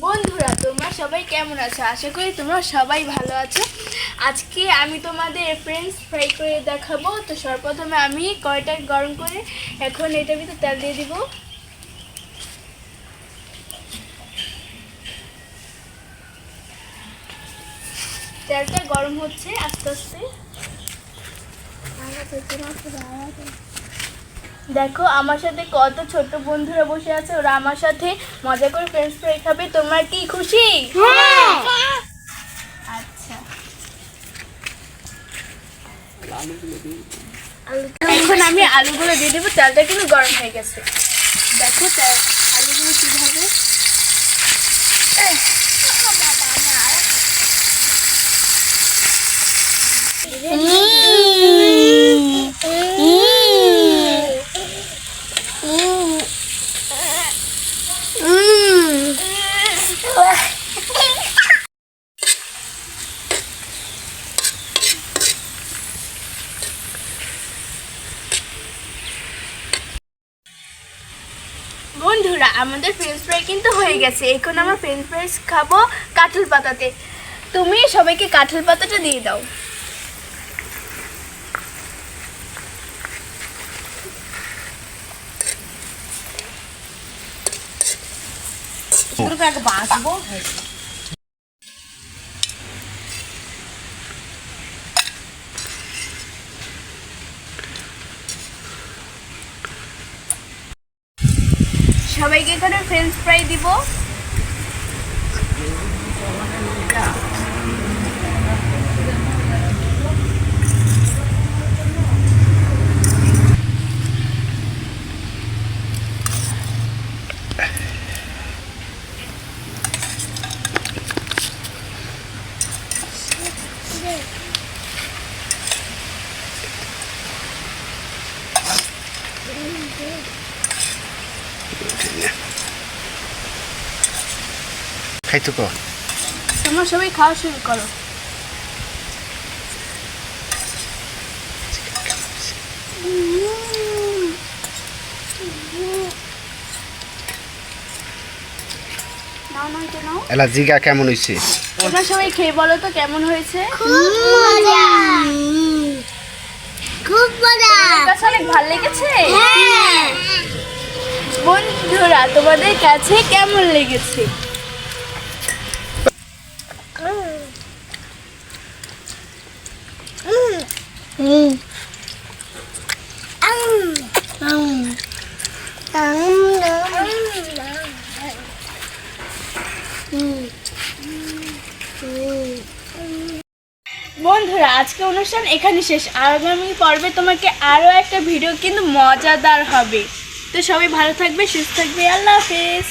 বন্ধুরা তোমরা সবাই কেমন আছো? আশা করি তোমরা সবাই ভালো আছো। আজকে আমি তোমাদের ফ্রেঞ্চ ফ্রাই করে দেখাবো। তো সর্বপ্রথমে আমি কড়াইটা গরম করে এখন এটার ভিতরে তেল দিয়ে দিব। তেলটা গরম হচ্ছে আস্তে আস্তে। দেখো আমার সাথে কত ছোট বন্ধুরা বসে আছে, ওরা আমার সাথে মজা করে ফ্রেঞ্চ ফ্রাই খাবে। তোমরা কি খুশি? আচ্ছা, এখন আমি আলুগুলো দিয়ে দেবো। তেলটা কিন্তু গরম হয়ে গেছে। দেখো আলুগুলো কিভাবে বন্ধুরা আমাদের ফ্রেঞ্চ ফ্রাই কিন্তু হয়ে গেছে। এখন আমরা ফ্রেঞ্চ ফ্রাইস খাবো কাঁঠাল পাতাতে। তুমি সবাইকে কাঁঠাল পাতাটা দিয়ে দাও। সবাইকে এখানে ফ্রেঞ্চ ফ্রাই দিব। খাইতো কো তোমরা সবাই খাওয়া শুরু করো। নাও নাও এটা নাও। এলা জিগা কেমন হইছে? তোমরা সবাই খেয়ে বলো তো কেমন হয়েছে। খুব মজা, খুব মজা। তোমাদের কাছে অনেক ভালো লেগেছে? হ্যাঁ। বন্ধুরা তোমাদের কাছে কেমন লেগেছে? বন্ধুরা আজকে অনুষ্ঠান এখানে শেষ। আগামী পর্বে তোমাকে আরো একটা ভিডিও কিন্তু মজাদার হবে। তো সবাই ভালো থাকবে, সুস্থ থাকবে। আল্লাহ হাফেজ।